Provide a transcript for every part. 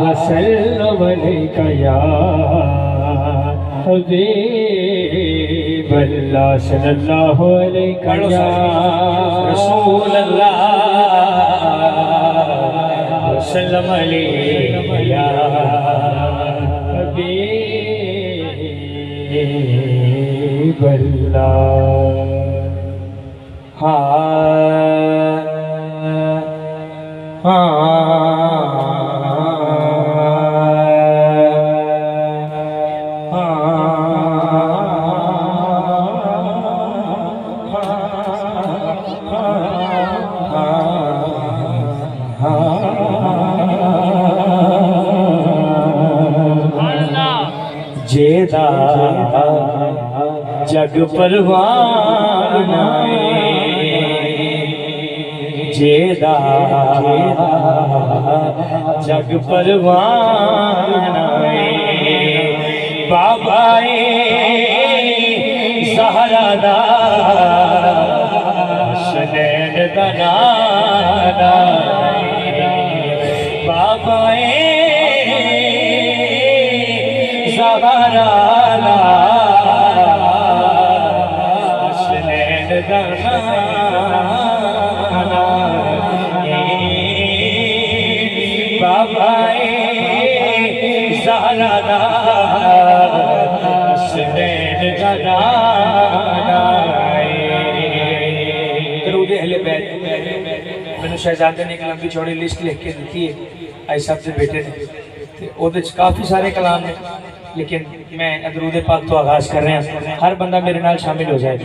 वसल्लम अलैका या हबीब अल्लाह सल्लल्लाहु अलैका या रसूल अल्लाह वसल्लम अलैका या हबीब अल्लाह। जेदा जग परवाना जेदा जग परवाना बाबाए ज़हरा दा शनैन दा नाना बाबाए ज़हरा दा शनैन दा नाना बाबाए ज़हरा दा शनैन दा नाना। दरूद अहले बैत मैंने शहजादे ने एक लंबी चौड़ी लिस्ट लिख के दी है आई साहब के बेटे ने, काफ़ी सारे कलाम ने, लेकिन मैं दरूद पाक तो आगाज कर रहे हैं। हर बंदा मेरे नाल शामिल हो जाए।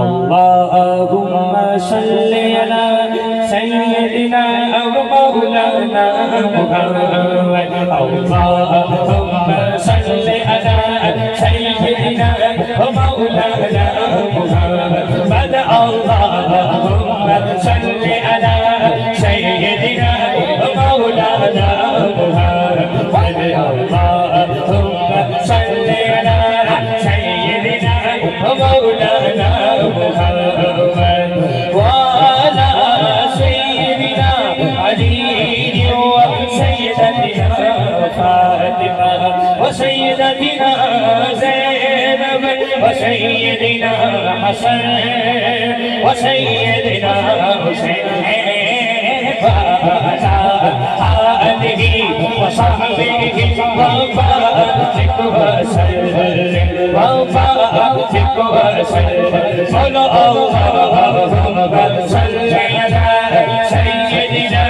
अल्लाहुम्मा सल्ली अला सय्यिदिना व मौलाना मुहम्मद। अल्लाहुम्मा सल्ली अला सय्यिदिना व मौलाना मुहम्मद। अल्लाहुम्मा सल्ली अला सय्यिदिना व मौलाना मुहम्मद। अल्लाहुम्मा सल्ली अला सय्यिदिना व मौलाना मुहम्मद व अला सय्यिदिना अली व सय्यदतिना फातिमा व सय्यदतिना ज़ैनब व सय्यदिना हसन व सय्यदिना हुसैन आलिही व सहबिही व बारिक व सल्लिम व बारिक व सल्लिम। अल्लाहुम्मा सल्ली अला सय्यिदिना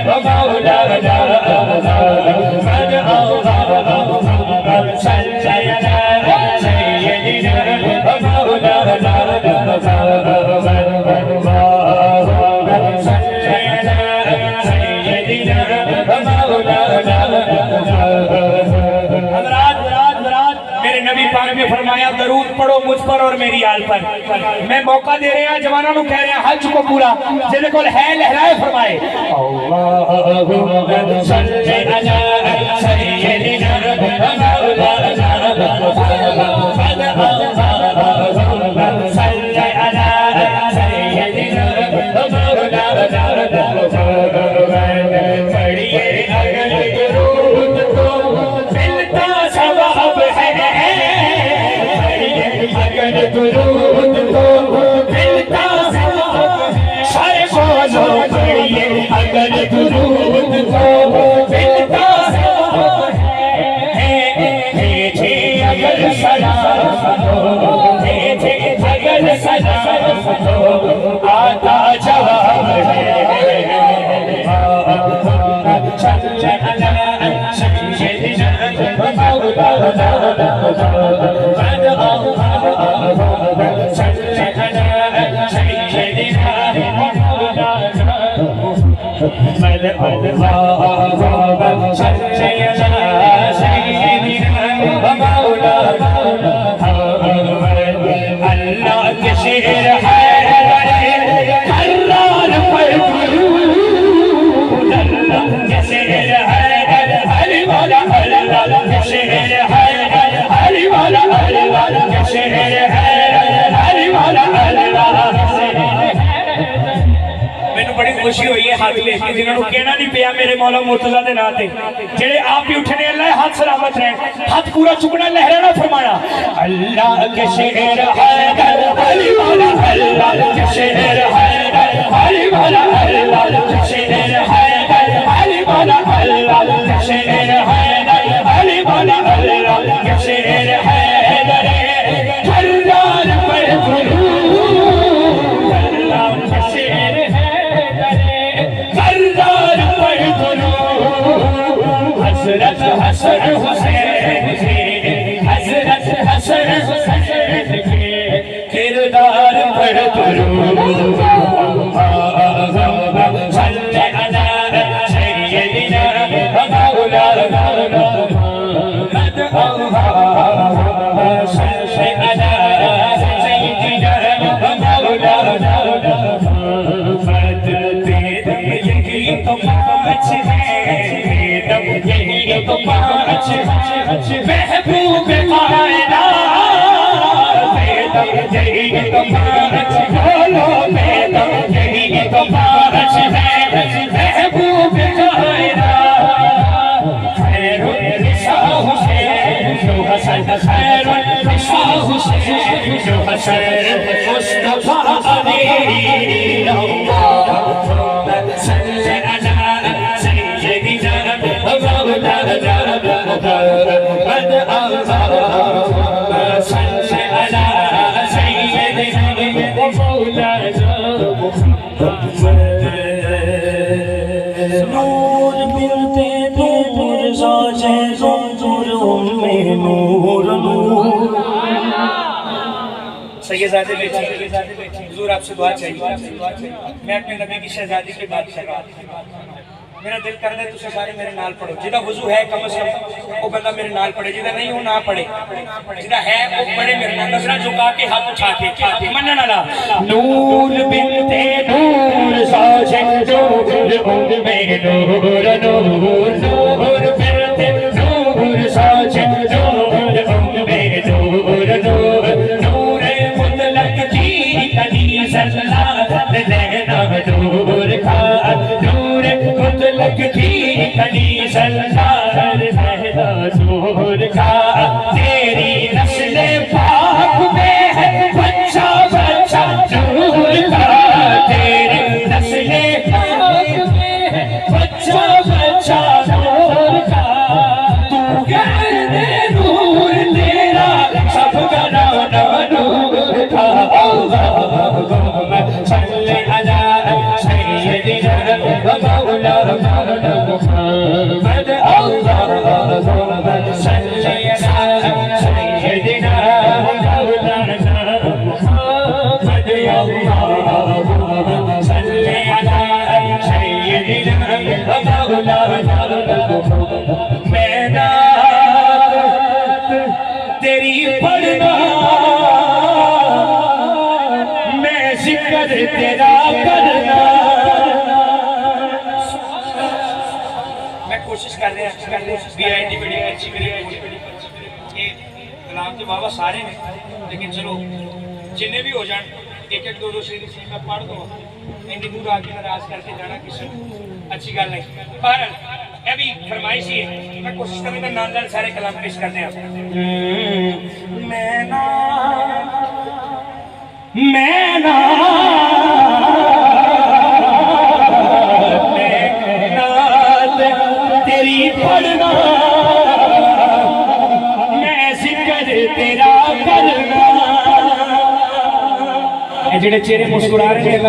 व मौलाना मुहम्मद। अल्लाहुम्मा सल्ली अला सय्यिदिना व मौलाना मेरे नबी पाक ने फरमाया दरूद पढ़ो मुझ पर और मेरी आल पर। मैं मौका दे रहे हैं जवानों को, कह रहे हैं हज को पूरा जिन्हें को है लहराए फरमाए। अल्लाहुम्मा सल्ली अला सय्यिदिना व मौलाना मुहम्मद। अल्लाहुम्मा सल्ली अला सय्यिदिना व मौलाना मुहम्मद। पढ़िए अगर दरूद को मिलता सवाब है, अगर दुरूद को मिलता सारे बोलो पढ़िए अगर दुरूद को मिलता भेजे अगर सलाम भेजे अगर सलाम आता जवाब है। सल्ली अला सय्यिदिना व मौलाना मुहम्मद। सल्ली अला सय्यिदिना व मौलाना मुहम्मद। अल्लाहुम्मा सल्ली अला सय्यिदिना व मौलाना मुहम्मद। अल्लाह के शेर है कर्रार पर दुरूद, अल्लाह के शेर है हरि वाला, अल्लाह के शेर है हरि वाला, अल्लाह के शेर है हरि वाला, अल्लाह के शेर है। मैंने बड़ी खुशी हुई है हाथ में वेख के जिन्होंने कहना नहीं पिया मेरे मौला मुर्तजा दे नाम ते जेड़े आप भी उठने अल्लाह हाथ सलामत रहे हाथ पूरा चुकना लहराना फरमाना अल्लाह के शेर हैदर अली मौला अल्लाह के शेर हैदर अली मौला अल्लाह के शेर हैदर अली मौला अल्लाह के शेर हैदर अली मौला अल्लाह के शेर हैदर हल्लाल पर हज़रत हसन हुसैन के हज़रत हसन हुसैन के किरदार पढ़ दुरूद सल्ले अला सय्यदिना मौलाना मुहम्मद सल्ले अला सय्यदिना मौलाना मुहम्मद यही तो पाँच है यही तो पाँच महबूब कायनात यही तो पाँच बोलो बेदम यही तो पाँच है महबूब कायनात खैरुल निसा हुसैन जो हसन खैरुल निसा हुसैन जो हसन मुस्तफा अली सल्ले अला सय्यदिना मौलाना सल्ले अला सय्यदिना मौलाना नूर मिलते नूर साजे नूर उम्मे नूर नूर सैयदादे बैठे हुजूर आपसे दुआ चाहिए मैं अपने नबी की शहजादी की बात कर रहा हूं मेरा दिल कर रहा है तुझे सारे मेरे नाल पढ़ो जिदा वजू है कम से कम वो बंदा मेरे नाल पढ़े जिदा नहीं वो ना पढ़े जिदा है वो पढ़े मेरे नाल नजरा झुका के हाथ उठा के मनन वाला नूर बिनते नूर साजे नूर उम्मे नूर नूर नूर बिनते नूर साजे नूर उम्मे नूर नूर नूर मुतलक जी कदी सल्लल्लाहु लेना नूर का नूर मुतलक जी कदी सल्लल्लाहु लेना नूर का तेरी नस्ल पाक में है बच्चा बच्चा नूर का तेरी नस्ल पाक में है बच्चा बच्चा नूर का तू गर्द नूर तेरा सब घराना नूर का अल्लाहुम्मा सल्ली अला सय्यदिना मौलाना मुहम्मद अल्लाहुम्मा सल्ली अला सय्यदिना मौलाना मुहम्मद अल्लाहुम्मा सल्ली अला सय्यदिना मौलाना मुहम्मद मैं नात तेरी पढ़ना मैं जिक्र तेरा करना मैं कोशिश कर रहा बीआईटी बड़ी अच्छी करी गुलाम के बाबा सारे ने लेकिन चलो जिन्हें भी हो जान एक एक दो दो शेर मैं पढ़ दो इंडी दूर आके नाराज करके जाना किसी अच्छी गल नहीं पर अभी फरमाइश ही है मैं कोशिश करूंगा नाल नाल सारे कलाम पेश करने आप मैं ना तेरी पढ़ना मैं जिक्र तेरा करना जेड़े चेहरे मुस्कुरा रहे हैं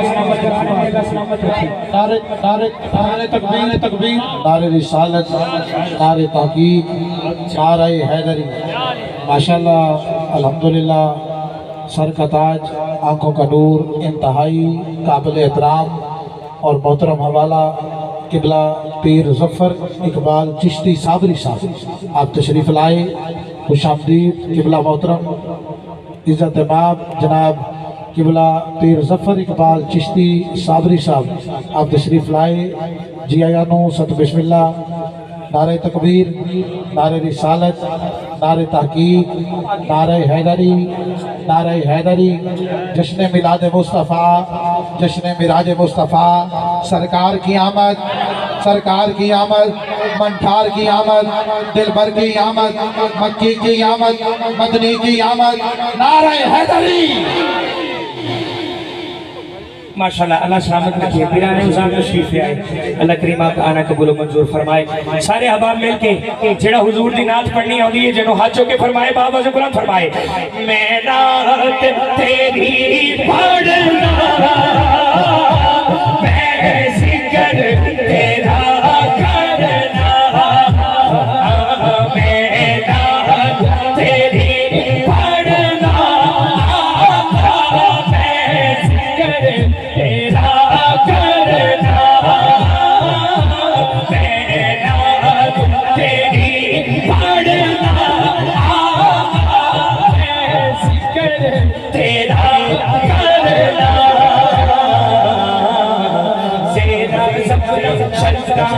नारे तकबीर नारे रिसालत नारे ताकीद नारे हैदरी माशाल्लाह अल्हम्दुलिल्लाह सर का ताज आंखों का नूर इंतहाई काबिल एहतराम और मोहतरम हवाला किबला पीर ज़फ़र इकबाल चिश्ती साबरी साहब आप तशरीफ़ लाए खुशामदीद किबला मोहतरम इज़्ज़त बाब जनाब किबला पीर ज़फ़र इकबाल चिश्ती साबरी साहब आप तशरीफ़ लाए जी आयानो सत बिस्मिल्लाह नारे तकबीर, नारे रिसालत, नारे तहकीक, नारे हैदरी, नारे हैदरी। जश्न मिलाद मुस्तफ़ा, जश्न मिराज मुस्तफ़ा। सरकार की आमद, सरकार की आमद, मंठार की आमद, दिलबर की आमद, मक्की की आमद, मदनी की आमद। नारे हैदरी। माशाल्लाह, अल्लाह सलामत रखे। पीराने उज़ाम तशरीफ ले आए। अल्लाह करीम आपका आना कबूल मंजूर फरमाए। सारे अहबाब मिल के जेड़ा हुजूर दी नात पढ़नी आउंदी है, जिन्हों हाथ चुक के फरमाए, बाबा से बुलंद फरमाए, मैं नात तेरी पढ़ना, मैं जिक्र तेरा करना, मैं नात तेरी पढ़ना, मैं जिक्र तेरा करना, मैं नात तेरी पढ़ना, मैं जिक्र तेरा करना। सेरा ज़फ़र शद्दा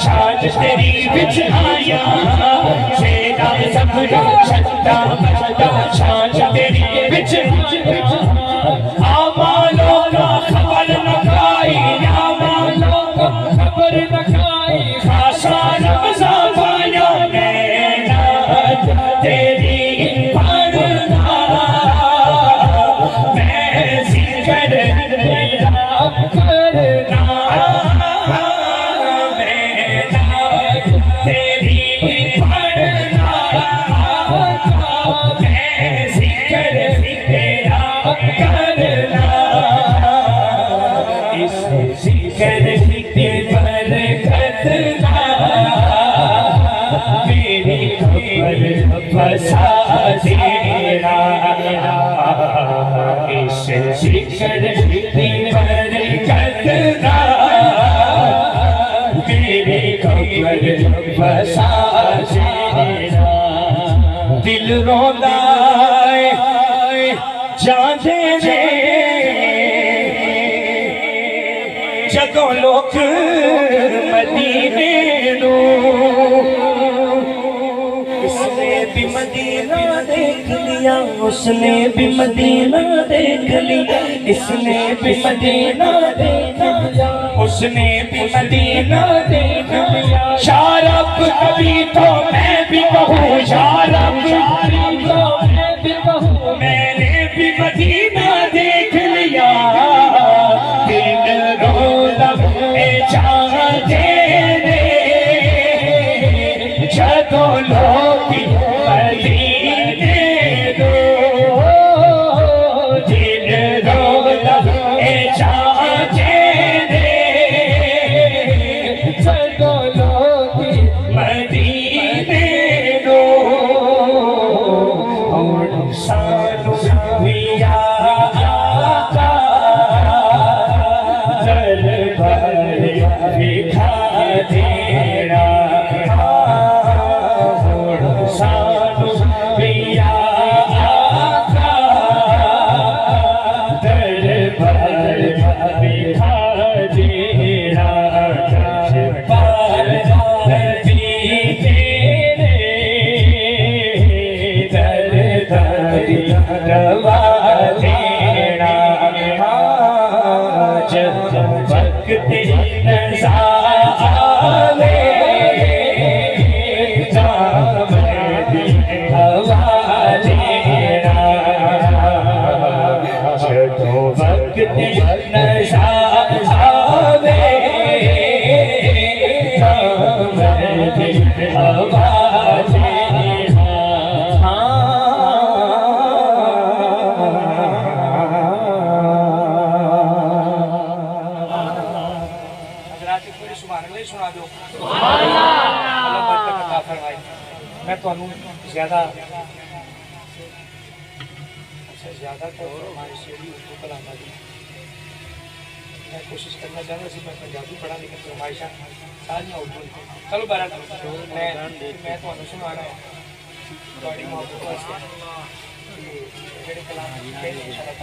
शान तेरी विच आया, सेरा ज़फ़र शद्दा शान तेरी विच आमालों का खबर न खाई, आमालों का खबर न खाई, खासा रमज़ा पाया, मैं नात तेरी पढ़ना, मैं जिक्र तेरा करना, मैं नात तेरी पढ़ना, मैं जिक्र तेरा करना। इस जिक्र की बरकत ना मेरी खबर बसा देना, इस जिक्र की बरकत ना मेरी खबर बसा देना। दिल रोंदा जांदे ने जदों लोग मदीने नूं, इसने भी मदीना देख लिया, उसने भी मदीना देख लिया, इसने भी मदीना देख लिया, उसने भी मदीना देख लिया। या रब कभी तो मैं भी कहूँ, या रब कभी तो मैं भी कहूँ, मैंने भी मदीना देख लिया। दिन रोज़ा चाहते ने जदों लोग मदीने दो, दिन रोज़ा चाहते ने जदों लोग मदीने दो। और सानू भी आका दरबार दिखा देना, और सानू भी आका दरबार दिखा देना। रवा देना, जब वक्त नज़ा आवे, हवा देना, जब वक्त नज़ा आवे, हवा सुना दो। अल्लाह बरकत अता फरमाए। मैं तुहानू ज़्यादा तो फरमाइश जेहड़ी उर्दू कलामां दी मैं कोशिश करना चाहता सी, मैं पंजाबी पढ़ा लेकिन फरमाइशां सारियां उर्दू। चलो बहरहाल मैं तुहानू सुनाना है तुहाडी मोहब्बत वास्ते जेहड़े कलाम इंशाअल्लाह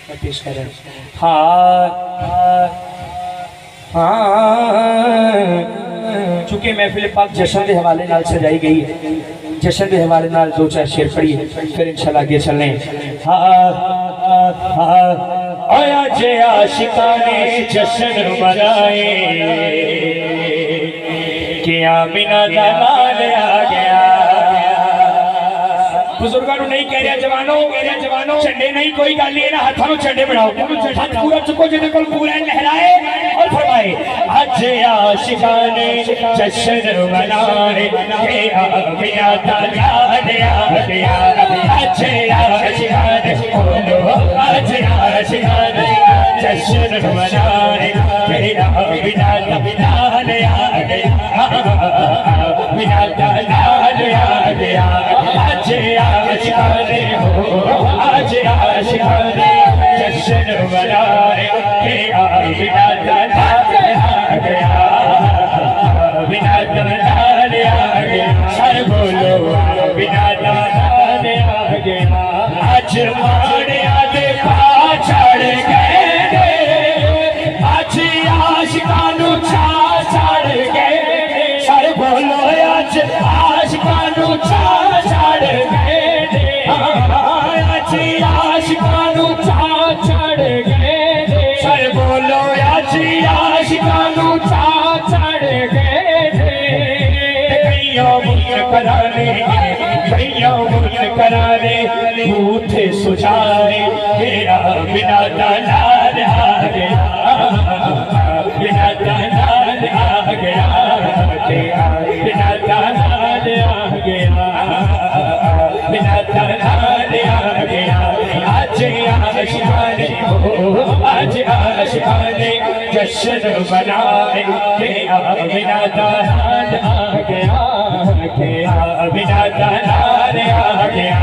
मैं पेश कर रहा हाँ हाँ चूंकि महफिल पाक जश्न के हवाले नाल सजाई गई है, जश्न के हवाले नाल दो चार शेर पढ़िए, फिर इंशाल्लाह आगे चलने। आया जे आशिकाने जश्न मनाए कि आमिना दा लाल आ गया। बुजुर्गों नहीं कह रहा जवानों झंडे नहीं कोई गल नहीं है ना, हाथों झंडे बनाओ, हाथ पूरा चुको जिन्हें को पूरा लहराए और फरमाए आज आशिकाने जश्न मनाए के आमिना दा लाल आ गया। आज आशिकाने बोलो आज आशिकाने जश्न मनाए के आमिना दा लाल आ गया। आमिना दा लाल आ गया। आज आशिकाने हो आज आशिकाने जश्न मनाए के आमिना दा लाल आ गया। आमिना दा लाल आ गया। सर बोलो आमिना दा लाल आ गया। आज माड़िया दे पा चढ़ गए, आज आशिकानू छा चढ़ गए। सर बोलो आज आशिकानू छा चढ़ गए। आज आशिकानू छा चढ़ गए। सर बोलो आज आशिकानू छा चढ़ गए। कईयों मुन कराने बूथे सुझाए मेरा बिना लाल आ गया। बिना लाल आ गया। बिना लाल आ गया। बिना लाल आ गया। आज आशिकाने हो आज आशिकाने जश्न मनाए के बिना लाल आ गया। बिना लाल आ गया।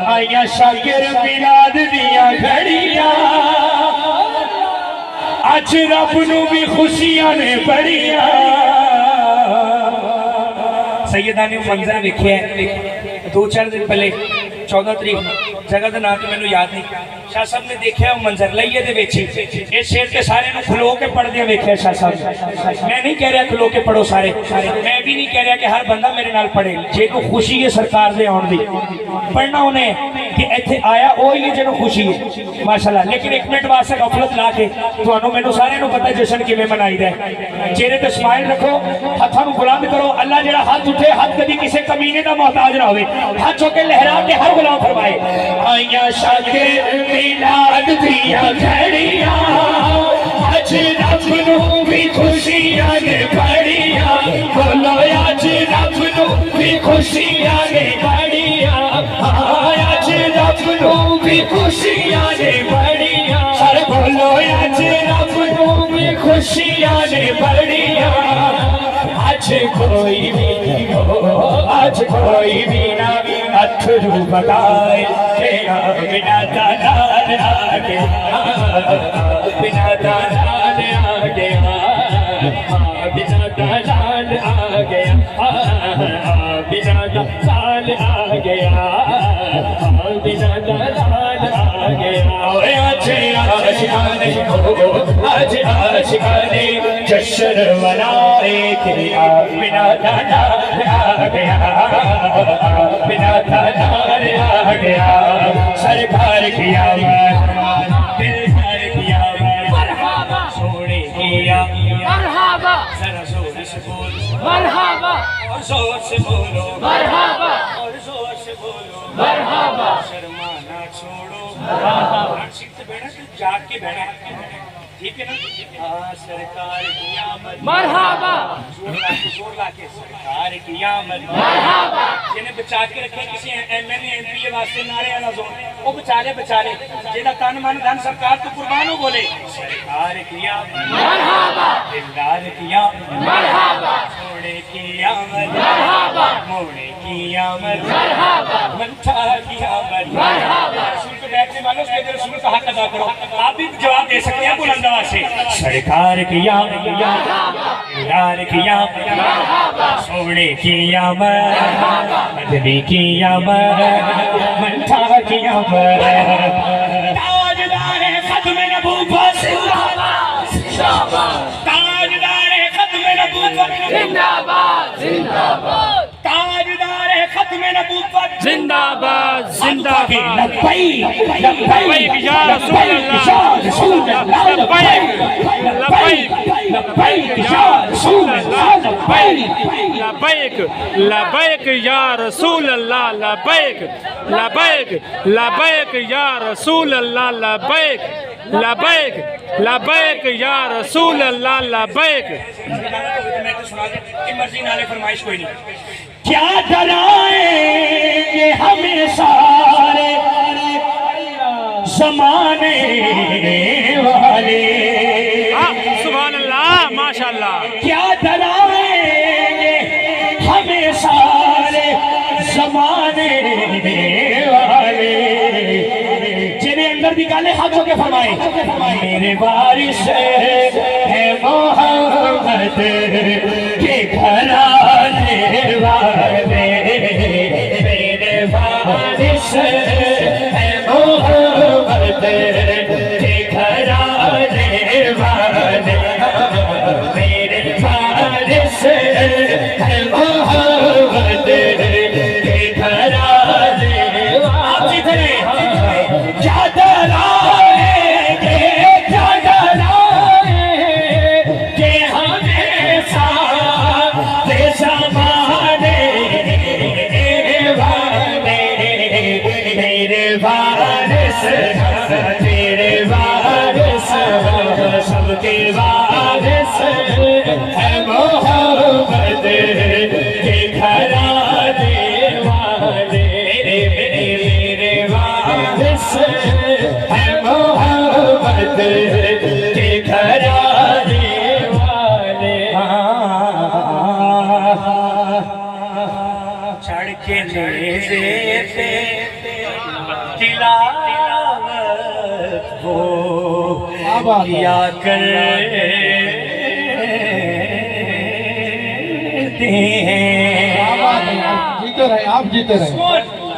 आया शाकिर मिलाद दिया घड़ियां, आज रब नू भी खुशियां ने बड़िया। सैयदा ने मंजर वेखे 2-4 दिन पहले 14 तरीक जगह का नाम तो मैंने याद नहीं, शाह साहब ने देखा वो मंजर लईए दे विच ये शेर के सारे नूं खलो के पढ़दे वेख्या शाह साहब। मैं नहीं कह रहा खलो के पढ़ो सारे, मैं भी नहीं कह रहा कि हर बंदा मेरे नाल पढ़े। जे को खुशी है सरकार दे आउण दी पढ़ना उन्हें कि इत्थे आया वो ही जिन्हों खुशी है माशाल्लाह। लेकिन एक मिनट वास्ते गफलत ला के तुहानू मैनू सारे नूं पता जश्न किवें मनाईदा है। चेहरे ते स्माइल रखो, हत्थां नूं बुलंद करो। अल्लाह जेड़ा हाथ उठे हाथ कदी किसी कमीने का मोहताज ना होवे, हाथ चुके लहरा के हर गुलाम फरमाए आइया शाकिर मिलाद दिया घड़ियां, आज रब नूं भी खुशियां ने बड़ियां। बोलो आज रब नूं भी खुशियां ने बड़ियां। आज रब नूं भी खुशियां ने बड़ियां। सर बोलो आज रब नूं भी खुशियां ने बड़ियां। आज कोई भी हो आज कोई भी ना अथरू बगाए बिना लाल आ गया। बिना लाल आ गया। बिना लाल आ गया। बिना लाल आ गया। बिना लाल आ गया। आज आशिकाने आज आशिकाने जश्न मनाए के बिना लाल आ गया। बिना लाल आ गया। सरकार की आवाज़ दिलदार की आवाज़ मरहबा सोने की आवाज़ मरहबा। जरा जोर से बोलो मरहबा और जोर से बोलो मरहबा और जोर से बोलो मरहबा। शर्माना छोड़ो मरहबा। सीट बैठा तो जाग के बैठा ठीक है ना। सरकार की आमद मरहबा। जोर ला के सरकार की आमद मरहबा। जिन्हें बचा के रखे किसी एमएलए एमपी वास्ते नारे वाला जोर वो बेचारे जेड़ा तन मन धन सरकार तो कुर्बान हो बोले सरकार की आमद मरहबा। दिलदार की आमद मरहबा। छोड़े की आमद मरहबा। मोड़े की आमद मरहबा। मंठा की आमद मरहबा। सुन के बैठने वालों से रसूल का हक अदा करो। आप भी जवाब दे सकते हैं बुलंद आवाज से सरकार की आमद दिलदार की आमद सोने की आमद मदनी की आमद मंठा की आमद। ताजदार खत्म नबूवत जिंदाबाद जिंदाबाद। ताजदार खत्म नबूवत नबूवत जिंदाबाद जिंदाबाद, ताजदार खत्म नबूवत जिंदाबाद जिंदाबाद, लब्बैक लब्बैक या रसूल अल्लाह, लब्बैक लब्बैक लब्बैक या रसूल अल्लाह, लब्बैक लब्बैक लब्बैक या रसूल अल्लाह, लब्बैक लब्बैक लब्बैक या रसूल अल्लाह, लब्बैक लब्बैक लब्बैक या रसूल अल्लाह, लब्बैक। मर्जी नाले फरमाइश कोई नहीं। क्या डराएंगे हमें सारे ज़माने वाले, सुभान अल्लाह माशाअल्लाह। क्या डराएंगे हमें सारे ज़माने वाले, जिन्हें अंदर निकाले हाथों के फरमाए, मेरे बारिश है मोहम्मद के घराने वाले, मेरे बारिश है मोहम्मद के घराने वाले, मेरे बारिश है मोहम्मद के घराने वाले। क्या डराएंगे क्या डराएंगे हमें सारे ज़माने वाले, मेरे वारिस तेरे वारिस सबके वारिस है मोहम्मद के घराने वाले, मेरे वारिस है मोहम्मद के घराने वाले। चढ़ के नेज़े पे तिलावत वो किया करते हैं। जीते रहे आप, जीते रहे।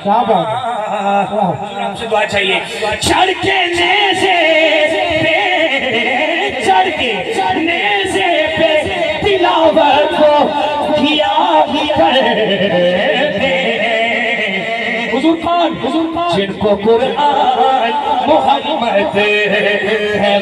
क्या बात है, आपसे दुआ चाहिए। चढ़ के नेज़े पे, चढ़ के नेज़े पे तिलावत को किया करते हैं। हुजूर खान जिनको कुरान मोहम्मद है